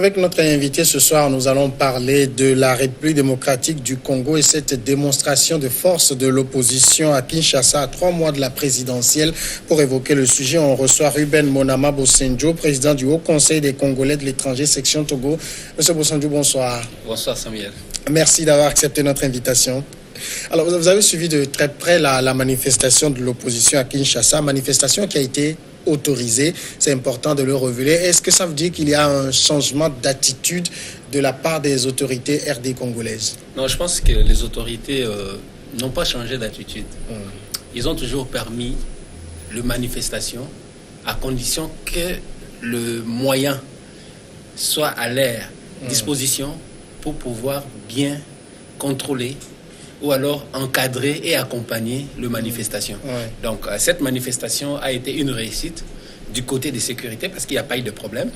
Avec notre invité ce soir, nous allons parler de la République démocratique du Congo et cette démonstration de force de l'opposition à Kinshasa à 3 mois de la présidentielle. Pour évoquer le sujet, on reçoit Ruben Monama Bosenjo, président du Haut Conseil des Congolais de l'étranger, section Togo. Monsieur Bosenjo, bonsoir. Bonsoir Samuel. Merci d'avoir accepté notre invitation. Alors, vous avez suivi de très près la manifestation de l'opposition à Kinshasa, manifestation qui a été autorisée. C'est important de le révéler. Est-ce que ça veut dire qu'il y a un changement d'attitude de la part des autorités RD congolaises? Non, je pense que les autorités n'ont pas changé d'attitude. Ils ont toujours permis la manifestation à condition que le moyen soit à leur disposition pour pouvoir bien contrôler ou alors encadrer et accompagner la manifestation. Donc, cette manifestation a été une réussite du côté des sécurités parce qu'il n'y a pas eu de problème.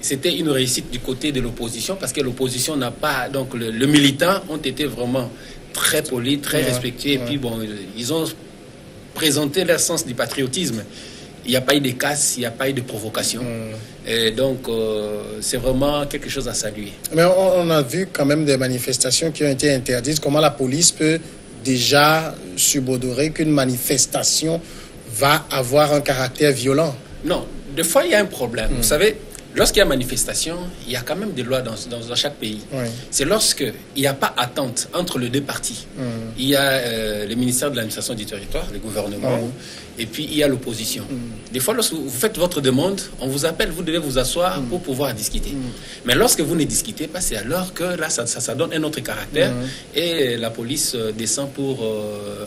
C'était une réussite du côté de l'opposition parce que l'opposition n'a pas... Donc, le militants ont été vraiment très polis, très respectueux. Et puis, bon, ils ont présenté leur sens du patriotisme. Il n'y a pas eu de casse, il n'y a pas eu de provocation. Et donc, c'est vraiment quelque chose à saluer. Mais on a vu quand même des manifestations qui ont été interdites. Comment la police peut déjà subodorer qu'une manifestation va avoir un caractère violent? Non, des fois, il y a un problème. Vous savez, lorsqu'il y a manifestation, il y a quand même des lois dans chaque pays. C'est lorsqu'il n'y a pas attente entre les deux parties. Il y a le ministère de l'administration du territoire, le gouvernement, et puis il y a l'opposition. Des fois, lorsque vous faites votre demande, on vous appelle, vous devez vous asseoir pour pouvoir discuter. Mais lorsque vous ne discutez pas, c'est alors que là, ça donne un autre caractère et la police descend pour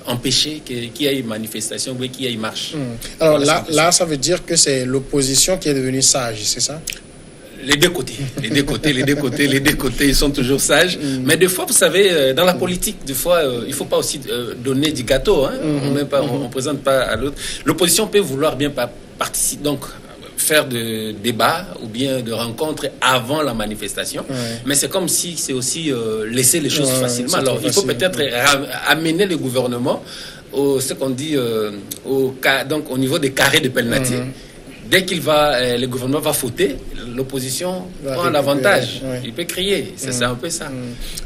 empêcher qu'il y ait une manifestation ou qu'il y ait une marche. Alors là, ça veut dire que c'est l'opposition qui est devenue sage, c'est ça? Les deux côtés, ils sont toujours sages. Mais des fois, vous savez, dans la politique, des fois, il ne faut pas aussi donner du gâteau. On ne présente pas à l'autre. L'opposition peut vouloir bien participer, donc faire de débats ou bien de rencontres avant la manifestation. Mais c'est comme si c'est aussi laisser les choses facilement. Alors, il faut peut-être amener le gouvernement ce qu'on dit donc, au niveau des carrés de Pelnatier. Dès le gouvernement va fauter, l'opposition prend l'avantage. Il peut crier. C'est un peu ça.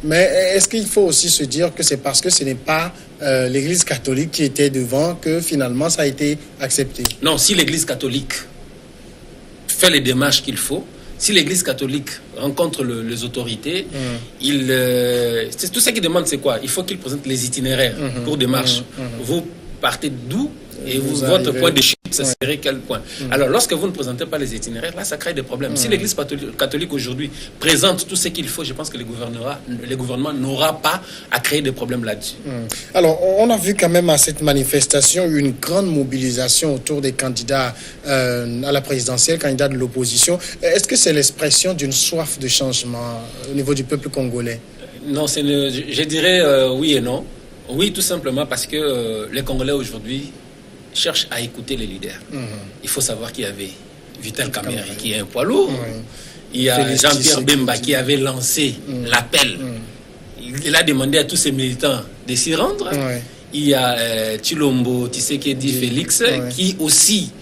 Mais est-ce qu'il faut aussi se dire que c'est parce que ce n'est pas l'Église catholique qui était devant que finalement ça a été accepté? Non, si l'Église catholique fait les démarches qu'il faut, si l'Église catholique rencontre les autorités, tout ce qu'ils demandent, c'est quoi? Il faut qu'ils présentent les itinéraires pour démarche. Vous partez d'où et votre point de chute, ça serait quel point? Alors, lorsque vous ne présentez pas les itinéraires, là, ça crée des problèmes. Si l'Église catholique aujourd'hui présente tout ce qu'il faut, je pense que le gouvernement n'aura pas à créer des problèmes là-dessus. Alors, on a vu quand même à cette manifestation une grande mobilisation autour des candidats à la présidentielle, candidats de l'opposition. Est-ce que c'est l'expression d'une soif de changement au niveau du peuple congolais? Non, je dirais oui et non. Oui, tout simplement parce que les Congolais aujourd'hui cherchent à écouter les leaders. Il faut savoir qu'il y avait Vital Kamerhe qui est un poids lourd. Il y a Jean-Pierre Bemba qui avait lancé l'appel. Il a demandé à tous ses militants de s'y rendre. Il y a Tshilombo Tshisekedi Félix qui aussi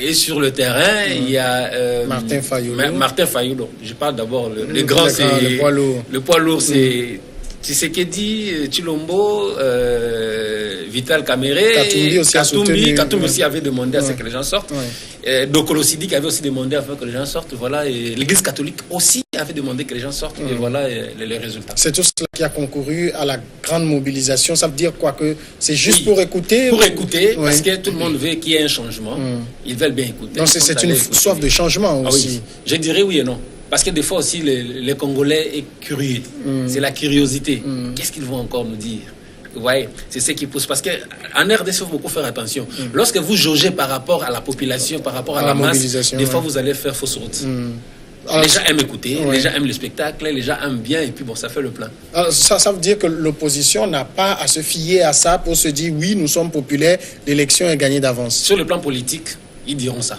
est sur le terrain. Il y a Martin Fayulu. Je parle d'abord le grand, c'est le poids lourd. Le poids lourd, c'est Tshisekedi, Tshilombo, Vital Kamerhe, Katumbi aussi avait demandé à ce que les gens sortent. Dokolo Sidik avait aussi demandé afin que les gens sortent. Voilà, et l'Église catholique aussi avait demandé que les gens sortent. Et voilà les résultats. C'est tout cela qui a concouru à la grande mobilisation. Ça veut dire quoi? Que c'est juste pour écouter? Pour écouter, parce que tout le monde veut qu'il y ait un changement. Ils veulent bien écouter. Donc c'est une soif de changement aussi. Oui. Je dirais oui et non. Parce que des fois aussi, les Congolais sont curieux. C'est la curiosité. Qu'est-ce qu'ils vont encore nous dire? Vous voyez, c'est ce qui pousse. Parce qu'en RDC, il faut beaucoup faire attention. Lorsque vous jaugez par rapport à la population, par rapport à la masse, des fois, vous allez faire fausse route. Les gens aiment écouter, les gens aiment le spectacle, les gens aiment bien, et puis bon, ça fait le plein. Alors, ça veut dire que l'opposition n'a pas à se fier à ça pour se dire, oui, nous sommes populaires, l'élection est gagnée d'avance. Sur le plan politique, ils diront ça.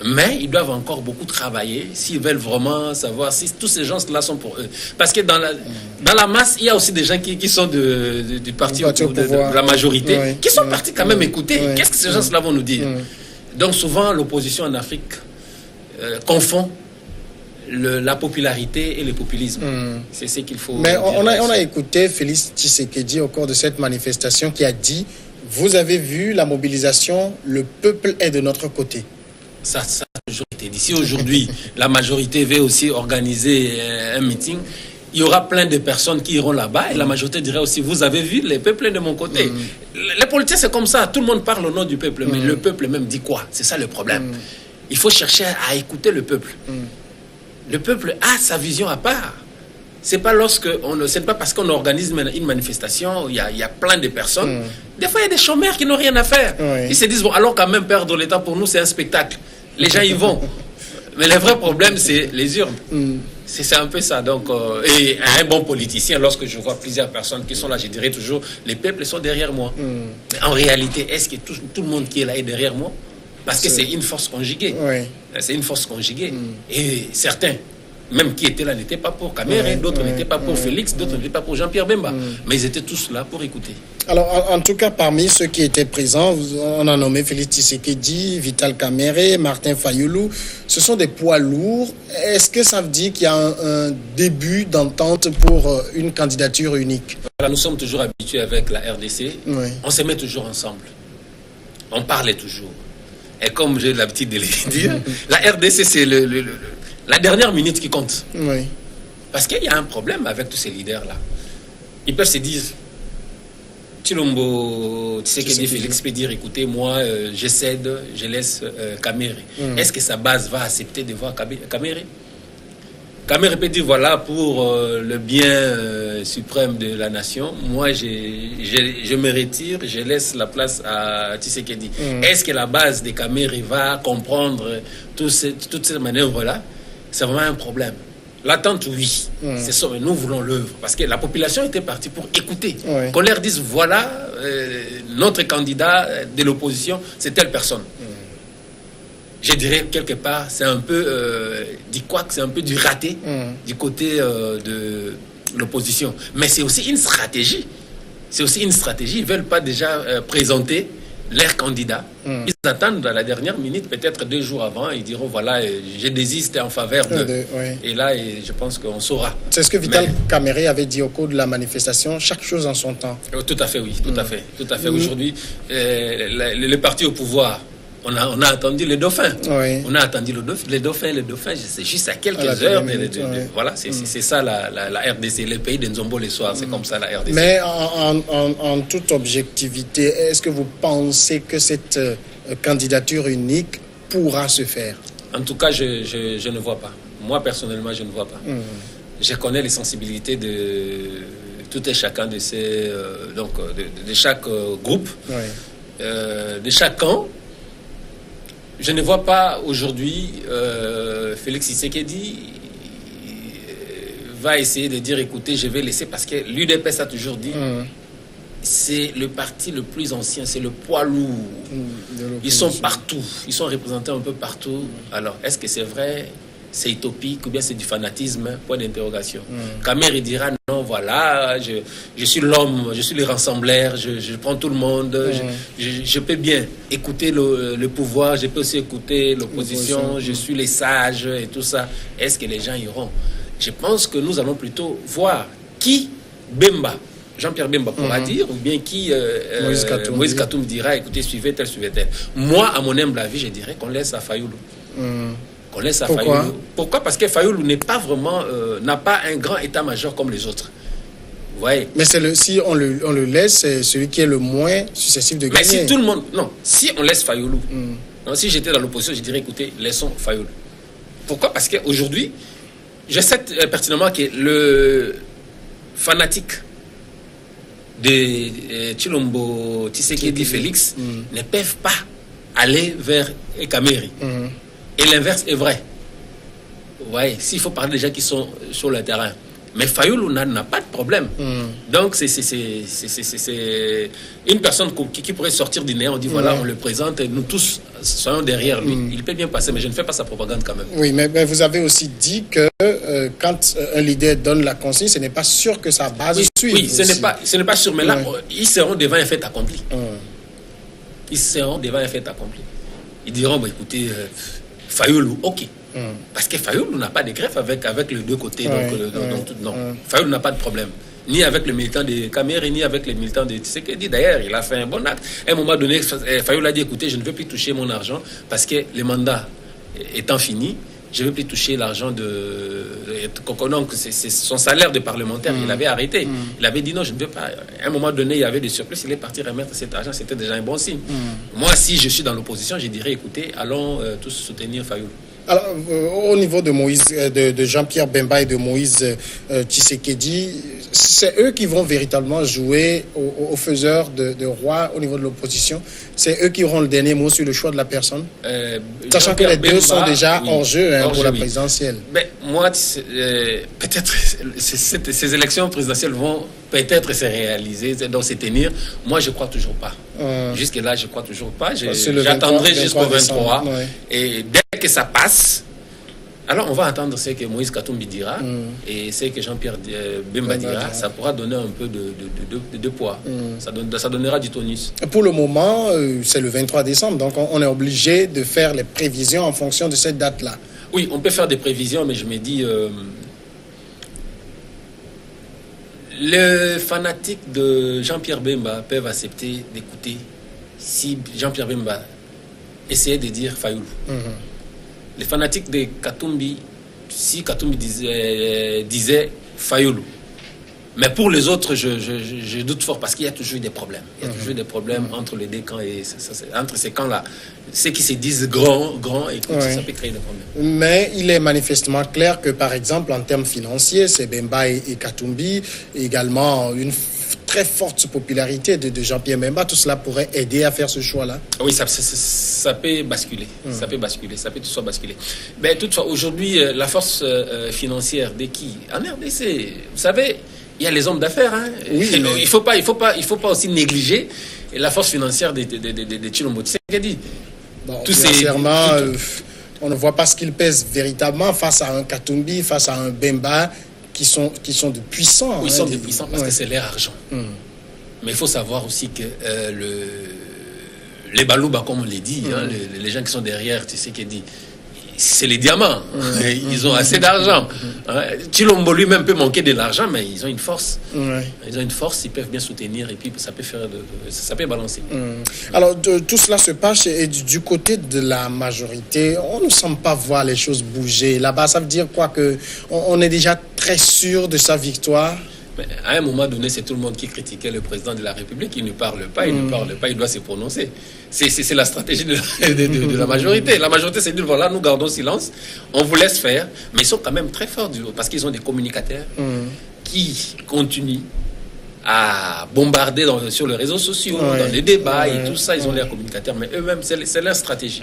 Mais ils doivent encore beaucoup travailler s'ils veulent vraiment savoir si tous ces gens-là sont pour eux. Parce que dans la masse, il y a aussi des gens qui sont du parti de la majorité, qui sont partis quand même écouter. Qu'est-ce que ces gens-là vont nous dire? Donc souvent, l'opposition en Afrique confond la popularité et le populisme. C'est ce qu'il faut. Mais on a écouté Félix Tshisekedi au cours de cette manifestation qui a dit: vous avez vu la mobilisation, le peuple est de notre côté. Ça a toujours été dit. Si aujourd'hui la majorité veut aussi organiser un meeting, il y aura plein de personnes qui iront là-bas et la majorité dirait aussi: vous avez vu, le peuple est de mon côté. Les politiciens, c'est comme ça, tout le monde parle au nom du peuple, mais le peuple même dit quoi? C'est ça le problème. Il faut chercher à écouter le peuple. Le peuple a sa vision à part. C'est pas parce qu'on organise une manifestation, il y a plein de personnes. Des fois, il y a des chômeurs qui n'ont rien à faire. Ils se disent: bon, allons quand même perdre l'État, pour nous, c'est un spectacle. Les gens y vont. Mais le vrai problème, c'est les urnes. C'est un peu ça. Donc, et un bon politicien, lorsque je vois plusieurs personnes qui sont là, je dirais toujours: les peuples sont derrière moi. Mais en réalité, est-ce que tout le monde qui est là est derrière moi? Parce que c'est une force conjuguée. C'est une force conjuguée. Et certains, même qui étaient là, n'étaient pas pour Kamere, d'autres n'étaient pas pour Félix, d'autres n'étaient pas pour Jean-Pierre Bemba. Mais ils étaient tous là pour écouter. Alors, en tout cas, parmi ceux qui étaient présents, on a nommé Félix Tshisekedi, Vital Kamere, Martin Fayulu. Ce sont des poids lourds. Est-ce que ça veut dire qu'il y a un début d'entente pour une candidature unique? Voilà, nous sommes toujours habitués avec la RDC. On se met toujours ensemble. On parlait toujours. Et comme j'ai l'habitude de le dire, la RDC, c'est la dernière minute qui compte. Parce qu'il y a un problème avec tous ces leaders-là. Ils peuvent se dire: Tshilombo, Tshisekedi, Félix peut dire: écoutez, moi, je cède, je laisse Kamere. Est-ce que sa base va accepter de voir Kamere? Kamere peut dire: voilà, pour le bien suprême de la nation, moi, je me retire, je laisse la place à Tshisekedi. Est-ce que la base de Kamere va comprendre toutes ces manœuvres-là? C'est vraiment un problème. L'attente, oui. C'est ça, mais nous voulons l'œuvre. Parce que la population était partie pour écouter. Qu'on leur dise: voilà, notre candidat de l'opposition, c'est telle personne. Je dirais quelque part, c'est un peu c'est un peu du raté du côté de l'opposition. Mais c'est aussi une stratégie. C'est aussi une stratégie. Ils ne veulent pas déjà présenter leurs candidats. Ils attendent à la dernière minute, peut-être 2 jours avant, ils diront: voilà, je désiste en faveur de... Et là, je pense qu'on saura. C'est ce que Vital Kamere avait dit au cours de la manifestation: chaque chose en son temps. Tout à fait, oui, tout à fait. Tout à fait. Aujourd'hui, le parti au pouvoir, on a attendu le dauphin. On a attendu le dauphin, c'est juste à quelques heures. Voilà, c'est ça la RDC, le pays de Nzombo le soir, c'est comme ça la RDC. Mais en toute objectivité, est-ce que vous pensez que cette candidature unique pourra se faire? En tout cas, je ne vois pas. Moi, personnellement, je ne vois pas. Je connais les sensibilités de tout et chacun de ces... de chaque groupe, de chaque camp. Je ne vois pas aujourd'hui Félix Tshisekedi va essayer de dire: écoutez, je vais laisser, parce que l'UDPS a toujours dit c'est le parti le plus ancien, c'est le poids lourd. Ils sont partout, ils sont représentés un peu partout. Alors, est-ce que c'est vrai? C'est utopique ou bien c'est du fanatisme? Point d'interrogation. Kamere dira: non, voilà, je suis l'homme, je suis le rassembleur, je prends tout le monde, je peux bien écouter le pouvoir, je peux aussi écouter l'opposition, je suis les sages et tout ça. Est-ce que les gens iront? Je pense que nous allons plutôt voir qui Bemba, Jean-Pierre Bemba pourra dire, ou bien qui Moïse Katoum dira: écoutez, suivez tel. Moi, à mon humble avis, je dirais qu'on laisse à Fayulu. Qu'on laisse à Fayulu. Pourquoi? Parce que Fayulu n'est pas vraiment, n'a pas un grand état-major comme les autres. Vous voyez? Mais si on le laisse, c'est celui qui est le moins susceptible de gagner. Mais si tout le monde... Non, si on laisse Fayulu, si j'étais dans l'opposition, je dirais: écoutez, laissons Fayulu. Pourquoi? Parce qu'aujourd'hui, je sais pertinemment que le fanatique de Tshilombo, Tshisekedi, Félix ne peuvent pas aller vers Kamere. Et l'inverse est vrai. Vous voyez, s'il faut parler des gens qui sont sur le terrain. Mais Fayulu n'a pas de problème. Donc, c'est une personne qui pourrait sortir du néant. On dit: voilà, on le présente, et nous tous soyons derrière lui. Il peut bien passer, mais je ne fais pas sa propagande quand même. Oui, mais vous avez aussi dit que quand un leader donne la consigne, ce n'est pas sûr que sa base suive. Oui, ce n'est pas sûr, mais là, ils seront devant un fait accompli. Ils seront devant un fait accompli. Ils diront: écoutez, Fayulu, ok. Parce que Fayoulou n'a pas de greffe avec les deux côtés. Donc, Fayoulou n'a pas de problème. Ni avec le militant de Kamere, ni avec les militants de Tshisekedi. D'ailleurs, il a fait un bon acte. À un moment donné, Fayoulou a dit, écoutez, je ne veux plus toucher mon argent parce que le mandat étant fini, je ne veux plus toucher l'argent de... Donc, c'est son salaire de parlementaire, il avait arrêté. Il avait dit non, je ne veux pas. À un moment donné, il y avait des surplus, il est parti remettre cet argent, c'était déjà un bon signe. Moi, si je suis dans l'opposition, je dirais, écoutez, allons tous soutenir Fayoulou. Alors, au niveau de Moïse, de Jean-Pierre Bemba et de Moïse Tshisekedi, c'est eux qui vont véritablement jouer aux faiseurs de roi au niveau de l'opposition. C'est eux qui auront le dernier mot sur le choix de la personne. Sachant que les deux sont déjà hors jeu pour la présidentielle. Mais moi, peut-être ces élections présidentielles vont peut-être se réaliser, donc se tenir. Moi, je crois toujours pas. Jusque-là, je crois toujours pas. J'attendrai jusqu'au 23. Et dès que ça passe, alors on va attendre ce que Moïse Katumbi dira et ce que Jean-Pierre Bemba dira. Ça pourra donner un peu de poids. Ça donnera du tonus. Pour le moment, c'est le 23 décembre, donc on est obligé de faire les prévisions en fonction de cette date-là. Oui, on peut faire des prévisions, mais je me dis... les fanatiques de Jean-Pierre Bemba peuvent accepter d'écouter si Jean-Pierre Bemba essayait de dire Fayoulou. Les fanatiques de Katumbi, si Katumbi disait Fayoulou. Mais pour les autres, je doute fort parce qu'il y a toujours eu des problèmes. Il y a toujours des problèmes entre les deux camps et entre ces camps-là. Ceux qui se disent grands, et ça peut créer des problèmes. Mais il est manifestement clair que, par exemple, en termes financiers, c'est Bemba et Katumbi, également une très forte popularité de Jean-Pierre Bemba. Tout cela pourrait aider à faire ce choix-là. Oui, ça peut basculer. Ça peut basculer. Ça peut tout soit basculer. Mais toutefois, aujourd'hui, la force financière de qui? En RDC, vous savez... Il y a les hommes d'affaires. Oui, il faut pas aussi négliger la force financière de Tshilombo Tshisekedi. Sincèrement, on ne voit pas ce qu'il pèse véritablement face à un Katumbi, face à un Bemba, qui sont de puissants. Oui, ils sont de puissants parce que c'est leur argent. Mais il faut savoir aussi que les balouba, comme on l'a dit, les gens qui sont derrière Tshisekedi, c'est les diamants. Ils ont assez d'argent. Tshilombo lui-même peut manquer de l'argent, mais ils ont une force. Ils ont une force, ils peuvent bien soutenir et puis ça peut balancer. Alors, tout cela se passe et du côté de la majorité, on ne semble pas voir les choses bouger. Là-bas, ça veut dire quoi? On est déjà très sûr de sa victoire? Mais à un moment donné, c'est tout le monde qui critiquait le président de la République. Il ne parle pas, il doit se prononcer. C'est la stratégie de la majorité. La majorité s'est dit, voilà, nous gardons silence, on vous laisse faire. Mais ils sont quand même très forts parce qu'ils ont des communicateurs qui continuent à bombarder sur les réseaux sociaux, dans les débats et tout ça. Ils ont leurs communicateurs, mais eux-mêmes, c'est leur stratégie.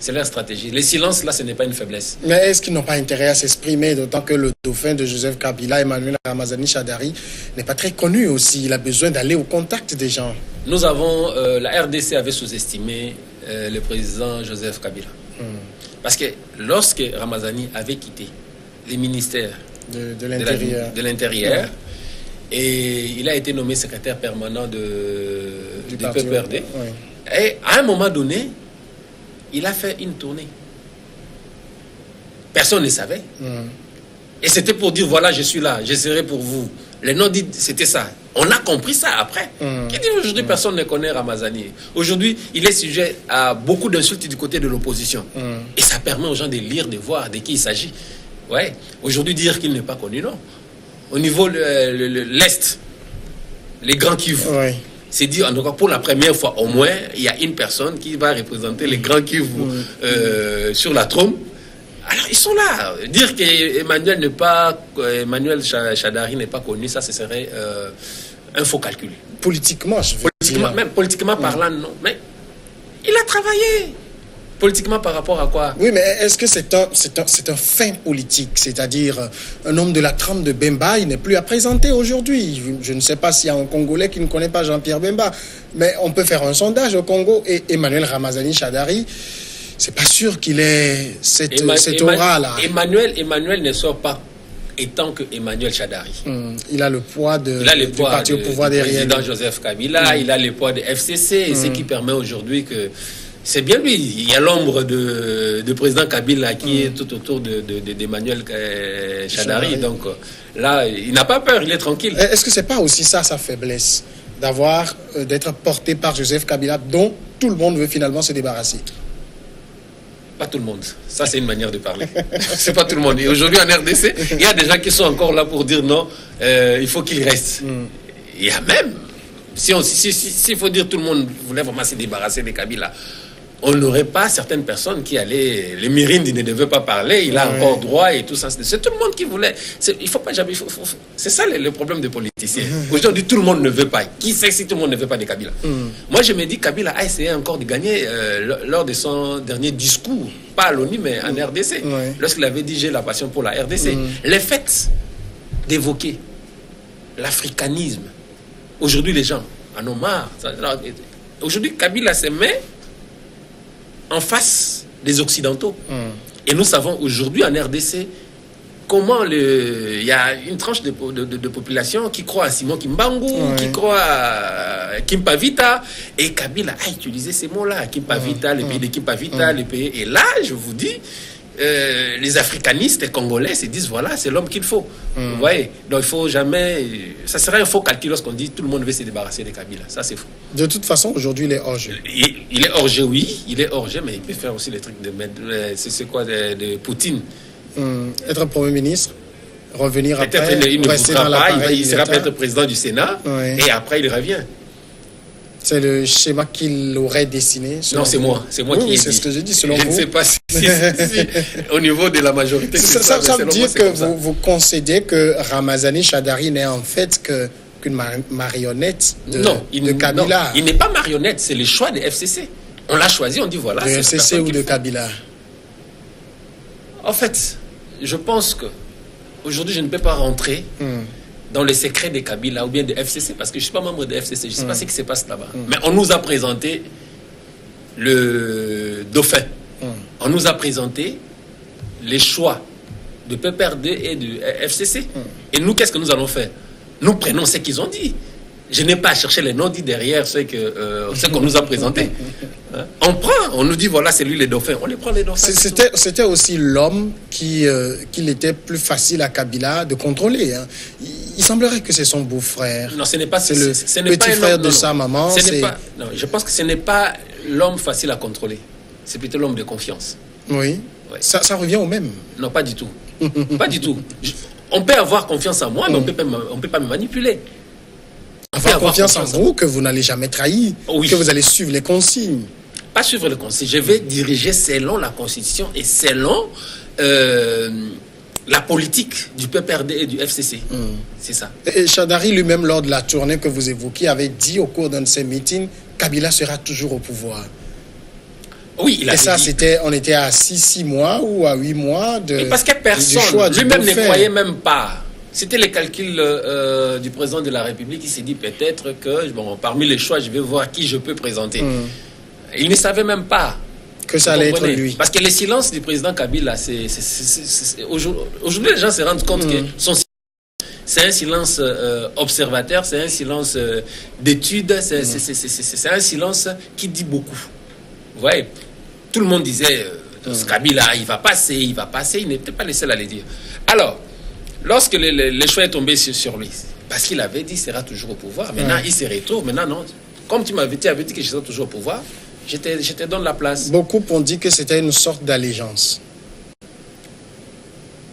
C'est leur stratégie. Les silences, là, ce n'est pas une faiblesse. Mais est-ce qu'ils n'ont pas intérêt à s'exprimer, d'autant que le dauphin de Joseph Kabila, Emmanuel Ramazani Shadari, n'est pas très connu aussi. Il a besoin d'aller au contact des gens. Nous avons... la RDC avait sous-estimé le président Joseph Kabila. Parce que lorsque Ramazani avait quitté les ministères de l'Intérieur, et il a été nommé secrétaire permanent du PPRD. Et à un moment donné, il a fait une tournée. Personne ne savait. Et c'était pour dire, voilà, je suis là, je serai pour vous. Les noms dit, c'était ça. On a compris ça après. Aujourd'hui, personne ne connaît Ramazani. Aujourd'hui, il est sujet à beaucoup d'insultes du côté de l'opposition. Et ça permet aux gens de lire, de voir de qui il s'agit. Ouais. Aujourd'hui, dire qu'il n'est pas connu, non. Au niveau de l'Est, les Grands Kivu, c'est dit, en tout cas, pour la première fois, au moins, il y a une personne qui va représenter les Grands Kivu sur la trône. Alors, ils sont là. Dire qu'Emmanuel Shadari n'est pas connu, ça, ce serait un faux calcul. Politiquement, je veux dire. Même politiquement parlant, non. Mais il a travaillé. Politiquement par rapport à quoi? Oui, mais est-ce que c'est un fin politique? C'est-à-dire, un homme de la trempe de Bemba, il n'est plus à présenter aujourd'hui. Je ne sais pas s'il y a un Congolais qui ne connaît pas Jean-Pierre Bemba, mais on peut faire un sondage au Congo. Et Emmanuel Ramazani Shadari, c'est pas sûr qu'il ait cette aura-là. Emmanuel ne sort pas étant que Emmanuel Shadari. Il a le poids du parti au pouvoir derrière. Président Joseph Kabila, il a le poids de FCC, et ce qui permet aujourd'hui que c'est bien lui. Il y a l'ombre de président Kabila qui est tout autour d'Emmanuel Shadari. Donc là, il n'a pas peur, il est tranquille. Est-ce que c'est pas aussi ça sa faiblesse, d'être porté par Joseph Kabila, dont tout le monde veut finalement se débarrasser? Pas tout le monde. Ça, c'est une manière de parler. C'est pas tout le monde. Et aujourd'hui, en RDC, il y a des gens qui sont encore là pour dire non, il faut qu'il reste. Il y a même, s'il faut dire tout le monde voulait vraiment se débarrasser de Kabila, on n'aurait pas certaines personnes qui allaient. Le Mirinde, il ne devait pas parler, il a encore droit et tout ça. C'est tout le monde qui voulait. Il faut pas jamais. C'est ça le problème des politiciens. Aujourd'hui, tout le monde ne veut pas. Qui sait si tout le monde ne veut pas de Kabila? Moi, je me dis Kabila a essayé encore de gagner lors de son dernier discours, pas à l'ONU, mais en RDC. Lorsqu'il avait dit j'ai la passion pour la RDC. Le fait d'évoquer l'africanisme, aujourd'hui, les gens en ont marre. Aujourd'hui, Kabila se met en face des Occidentaux. Et nous savons aujourd'hui en RDC comment il y a une tranche de population qui croit à Simon Kimbangu, qui croit à Kimpavita, et Kabila a utilisé ces mots-là, Kimpavita, le pays de Kimpavita, le pays. Et là, je vous dis, les africanistes congolais se disent voilà, c'est l'homme qu'il faut. Vous voyez, donc il faut jamais. Ça serait un faux calcul lorsqu'on dit tout le monde veut se débarrasser de Kabila. Ça, c'est faux. De toute façon, aujourd'hui, il est hors jeu. Il est hors jeu, oui, il est hors jeu, mais il peut faire aussi les trucs c'est quoi, de Poutine. Être Premier ministre, revenir peut-être après, il ne voudra pas, il sera peut-être président du Sénat, et après il revient. C'est le schéma qu'il aurait dessiné. Non, c'est moi qui ai dit. C'est ce que j'ai dit, selon vous. Je ne sais pas si au niveau de la majorité. Ça veut dire que vous concédez que Ramazani Shadari n'est en fait qu'une marionnette de Kabila. Non, il n'est pas marionnette, c'est le choix de FCC. On l'a choisi, on dit voilà. De FCC ou de Kabila? En fait, je pense que aujourd'hui, je ne peux pas rentrer dans les secrets de Kabila ou bien de FCC, parce que je ne suis pas membre de FCC, je ne sais pas ce qui se passe là-bas. Mais on nous a présenté le dauphin. On nous a présenté les choix de PPRD et de FCC. Et nous, qu'est-ce que nous allons faire? Nous prenons ce qu'ils ont dit. Je n'ai pas à chercher les noms dits derrière ce qu'on nous a présenté. On prend, on nous dit voilà, c'est lui les dauphins. On les prend les dauphins. C'était aussi l'homme qu'il était plus facile à Kabila de contrôler. Il semblerait que c'est son beau-frère. Non, ce n'est pas. C'est le petit frère de sa maman. Non, je pense que ce n'est pas l'homme facile à contrôler. C'est plutôt l'homme de confiance. Oui. Ouais. Ça revient au même. Non, pas du tout. Pas du tout. On peut avoir confiance en moi, mais on peut pas me manipuler. Avoir confiance en vous, que vous n'allez jamais trahir, que vous allez suivre les consignes. Pas suivre les consignes. Je vais diriger selon la Constitution et selon la politique du PPRD et du FCC. C'est ça. Et Shadari lui-même, lors de la tournée que vous évoquiez, avait dit au cours d'un de ses meetings, Kabila sera toujours au pouvoir. Oui, il a dit. Et ça, on était à 6 mois ou à 8 mois de. Et parce que personne, lui-même ne croyait même pas. C'était les calculs du président de la République. Il s'est dit peut-être que, parmi les choix, je vais voir qui je peux présenter. Il ne savait même pas que ça allait être lui. Parce que le silence du président Kabila, aujourd'hui, les gens se rendent compte que c'est un silence observateur, c'est un silence d'étude, c'est un silence qui dit beaucoup. Vous voyez, tout le monde disait Kabila, il va passer, il n'était pas le seul à le dire. Alors, lorsque le choix est tombé sur lui, parce qu'il avait dit qu'il sera toujours au pouvoir, maintenant il se retrouve, maintenant non. Comme tu avais dit que je serai toujours au pouvoir, je te donne la place. Beaucoup ont dit que c'était une sorte d'allégeance.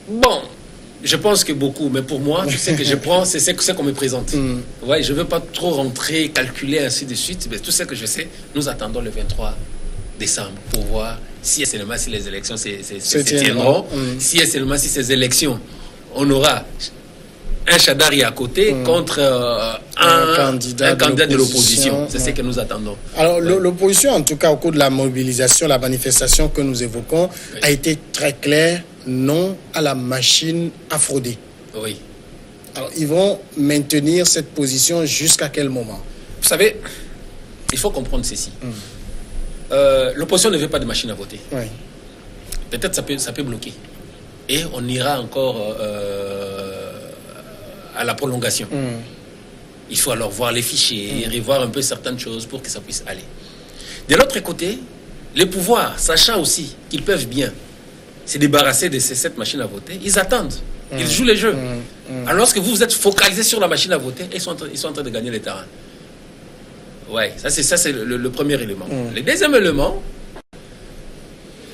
Bon, je pense que beaucoup, mais pour moi, tu sais que je prends, c'est ce qu'on me présente. Ouais, je ne veux pas trop rentrer, calculer ainsi de suite, mais tout ce que je sais, nous attendons le 23 décembre pour voir si seulement si les élections se tiendront, si seulement si ces élections, on aura un Shadari à côté contre un candidat de l'opposition. C'est ce que nous attendons. Alors l'opposition, en tout cas au cours de la mobilisation, la manifestation que nous évoquons, a été très claire, non à la machine à frauder. Oui. Alors ils vont maintenir cette position jusqu'à quel moment? Vous savez, il faut comprendre ceci. L'opposition ne veut pas de machine à voter. Oui. Peut-être ça peut bloquer. Et on ira encore à la prolongation. Il faut alors voir les fichiers, revoir un peu certaines choses pour que ça puisse aller. De l'autre côté, Les pouvoirs, sachant aussi qu'ils peuvent bien se débarrasser de ces 7 machines à voter, ils attendent. Ils jouent les jeux. Alors que vous êtes focalisé sur la machine à voter, ils sont en train de gagner les terrains. Ouais, ça c'est le premier élément. Le deuxième élément,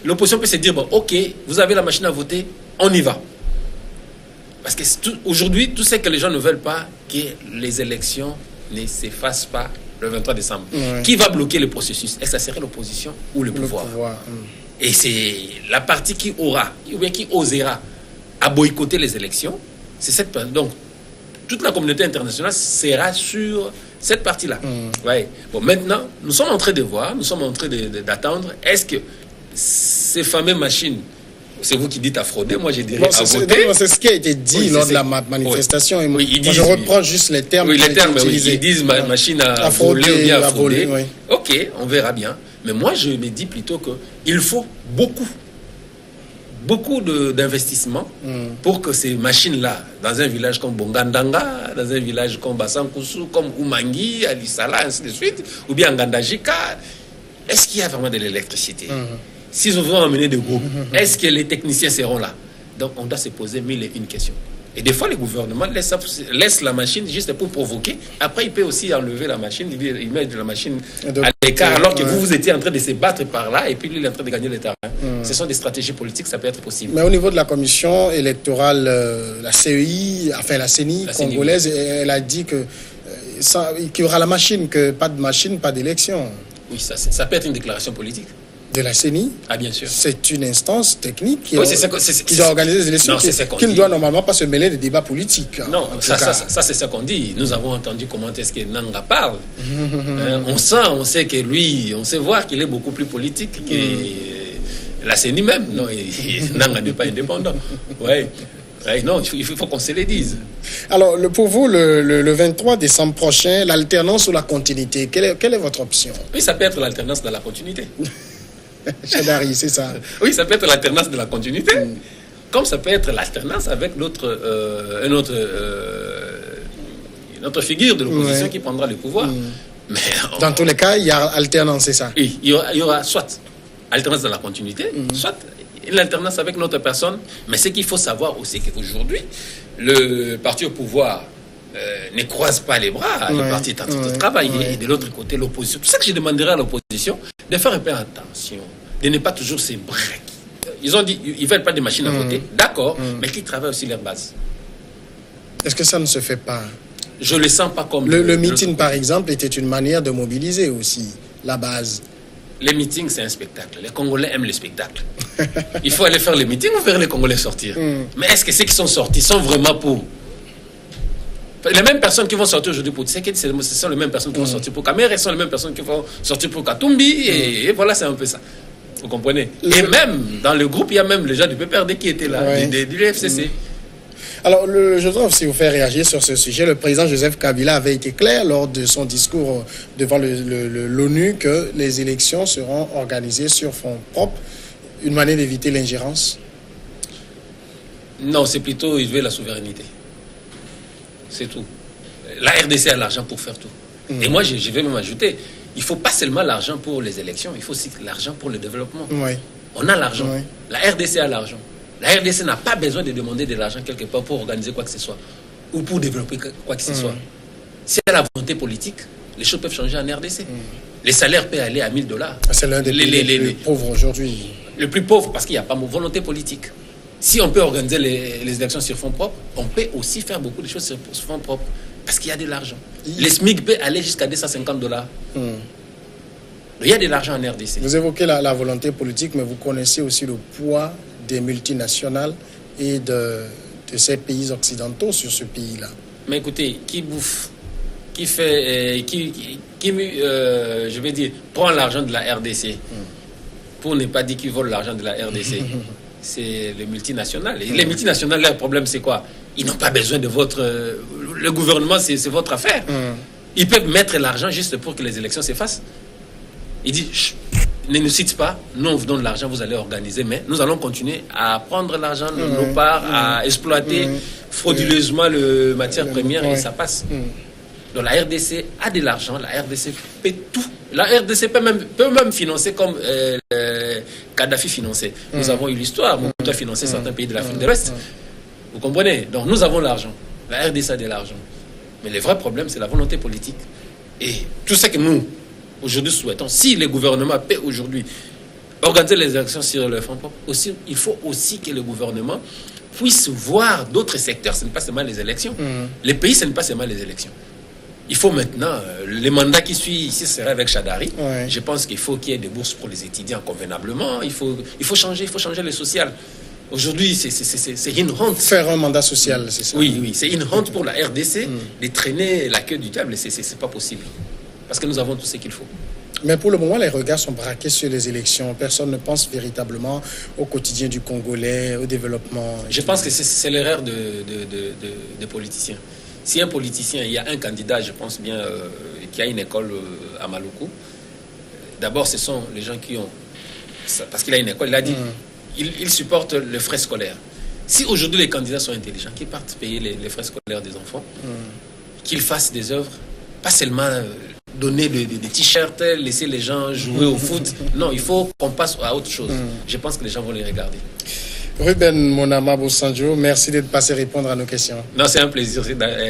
l'opposition peut se dire, bon, ok, vous avez la machine à voter, on y va. Parce que aujourd'hui, tout ce que les gens ne veulent pas, que les élections ne s'effacent pas le 23 décembre. Qui va bloquer le processus? Est-ce que ça serait l'opposition ou le pouvoir? Et c'est la partie qui aura, ou bien qui osera à boycotter les élections. C'est cette partie. Donc, toute la communauté internationale sera sur cette partie-là. Ouais. Bon, maintenant, nous sommes en train de voir, nous sommes en train d'attendre, est-ce que ces fameuses machines, c'est vous qui dites à frauder, moi je dirais à voter. C'est ce qui a été dit lors de la manifestation. Oui, moi, je reprends juste les termes. Oui, les termes, ils disent machine à voler ou bien à frauder. Oui. Ok, on verra bien. Mais moi, je me dis plutôt qu'il faut beaucoup d'investissements pour que ces machines-là, dans un village comme Bongandanga, dans un village comme Bassankousou, comme Oumangi, Alisala, ainsi de suite, ou bien Ngandajika, est-ce qu'il y a vraiment de l'électricité? S'ils vont emmener des groupes, est-ce que les techniciens seront là? Donc, on doit se poser 1001 questions. Et des fois, le gouvernement laisse la machine juste pour provoquer. Après, il peut aussi enlever la machine, il met de la machine à l'écart, alors que vous étiez en train de se battre par là, et puis lui, il est en train de gagner le terrain. Ce sont des stratégies politiques, ça peut être possible. Mais au niveau de la commission électorale, la CEI, enfin la CENI congolaise, elle a dit qu'il y aura la machine, que pas de machine, pas d'élection. Oui, ça peut être une déclaration politique. De la CENI? Ah, bien sûr. C'est une instance technique qui doit organiser les élections, qui ne doit normalement pas se mêler des débats politiques. Non, ça c'est ce qu'on dit. Nous avons entendu comment est-ce que Nanga parle. On sait que lui, on sait voir qu'il est beaucoup plus politique que la CENI même. Non, Nanga n'est pas indépendant. Ouais. Non, il faut qu'on se le dise. Alors, pour vous, le 23 décembre prochain, l'alternance ou la continuité, quelle est votre option? Oui, ça peut être l'alternance de la continuité. Chadari, c'est ça. Oui, ça peut être l'alternance de la continuité, comme ça peut être l'alternance avec une autre figure de l'opposition qui prendra le pouvoir. Mais dans tous les cas, il y a alternance, c'est ça? Oui, il y aura soit alternance de la continuité, soit une alternance avec une autre personne. Mais ce qu'il faut savoir aussi, c'est qu'aujourd'hui, le parti au pouvoir ne croise pas les bras. Le parti est en train de travailler. Et de l'autre côté, l'opposition. Tout ça que je demanderais à l'opposition, de faire un peu attention, de ne pas toujours se braquer. Ils ont dit, ils ne veulent pas de machines à voter, d'accord, mais qu'ils travaillent aussi leur base. Est-ce que ça ne se fait pas? Je ne le sens pas comme... Le meeting, par exemple, était une manière de mobiliser aussi la base. Les meetings, c'est un spectacle. Les Congolais aiment le spectacle. Il faut aller faire les meetings ou faire les Congolais sortir. Mais est-ce que ceux qui sont sortis sont vraiment pour... Les mêmes personnes qui vont sortir aujourd'hui pour Tshisekedi, ce sont les mêmes personnes qui vont sortir pour Kamere, ce sont les mêmes personnes qui vont sortir pour Katumbi, et voilà, c'est un peu ça. Vous comprenez? Et même, dans le groupe, il y a même les gens du PPRD qui étaient là, du FCC. Alors, je voudrais aussi vous faire réagir sur ce sujet. Le président Joseph Kabila avait été clair lors de son discours devant l'ONU que les élections seront organisées sur fonds propres, une manière d'éviter l'ingérence. Non, c'est plutôt élever la souveraineté. C'est tout. La RDC a l'argent pour faire tout. Et moi, je vais même ajouter, il ne faut pas seulement l'argent pour les élections, il faut aussi l'argent pour le développement. On a l'argent. La RDC a l'argent. La RDC n'a pas besoin de demander de l'argent quelque part pour organiser quoi que ce soit ou pour développer quoi que ce soit. Si elle a la volonté politique, les choses peuvent changer en RDC. Les salaires peuvent aller à $1000. C'est l'un des pays les plus pauvres aujourd'hui. Le plus pauvre parce qu'il n'y a pas de volonté politique. Si on peut organiser les élections sur fonds propres, on peut aussi faire beaucoup de choses sur fonds propres parce qu'il y a de l'argent. Les SMIC peut aller jusqu'à $250. Il y a de l'argent en RDC. Vous évoquez la volonté politique, mais vous connaissez aussi le poids des multinationales et de ces pays occidentaux sur ce pays-là. Mais écoutez, qui bouffe, qui fait, je vais dire, prend l'argent de la RDC, pour ne pas dire qu'ils volent l'argent de la RDC, c'est les multinationales. Et les multinationales, leur problème, c'est quoi? Ils n'ont pas besoin de votre... le gouvernement, c'est votre affaire. Ils peuvent mettre l'argent juste pour que les élections s'effacent. Ils disent... Ne nous cite pas, nous on vous donne l'argent, vous allez organiser, mais nous allons continuer à prendre l'argent de nos parts, à exploiter frauduleusement les matières premières et ça passe. Donc la RDC a de l'argent, la RDC fait tout. La RDC peut même financer comme Kadhafi finançait. Nous avons eu l'histoire. Mobutu a financé certains pays de l'Afrique de l'Ouest. Vous comprenez? Donc nous avons l'argent. La RDC a de l'argent. Mais le vrai problème, c'est la volonté politique. Et tout ce que nous, aujourd'hui, souhaitons, si les gouvernements paient aujourd'hui organiser les élections sur le fonds propre, aussi, il faut aussi que le gouvernement puisse voir d'autres secteurs. Ce n'est pas seulement les élections. Les pays, ce n'est pas seulement les élections. Il faut maintenant, les mandats qui suivent ici seraient avec Chadari. Ouais. Je pense qu'il faut qu'il y ait des bourses pour les étudiants convenablement. Il faut changer le social. Aujourd'hui, c'est une honte. Faire un mandat social, c'est ça? Oui, c'est une honte pour la RDC de traîner la queue du diable. C'est pas possible. Parce que nous avons tout ce qu'il faut. Mais pour le moment, les regards sont braqués sur les élections. Personne ne pense véritablement au quotidien du Congolais, au développement. Je pense que c'est l'erreur des politiciens. Si un politicien, il y a un candidat, je pense bien, qui a une école à Maluku, d'abord, ce sont les gens qui ont... Parce qu'il a une école, il a dit, il supporte les frais scolaires. Si aujourd'hui les candidats sont intelligents, qu'ils partent payer les frais scolaires des enfants, qu'ils fassent des œuvres, pas seulement donner des t-shirts, laisser les gens jouer au foot. Non, il faut qu'on passe à autre chose. Je pense que les gens vont les regarder. Ruben Monama Bossanjo, merci d'être passé répondre à nos questions. Non, c'est un plaisir,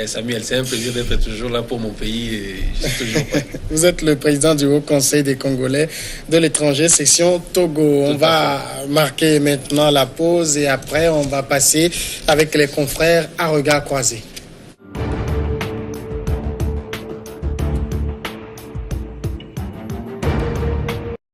Samuel. C'est un plaisir d'être toujours là pour mon pays. Et je suis toujours prêt. Vous êtes le président du Haut Conseil des Congolais de l'étranger, section Togo. On va marquer maintenant la pause et après, on va passer avec les confrères à regard croisé.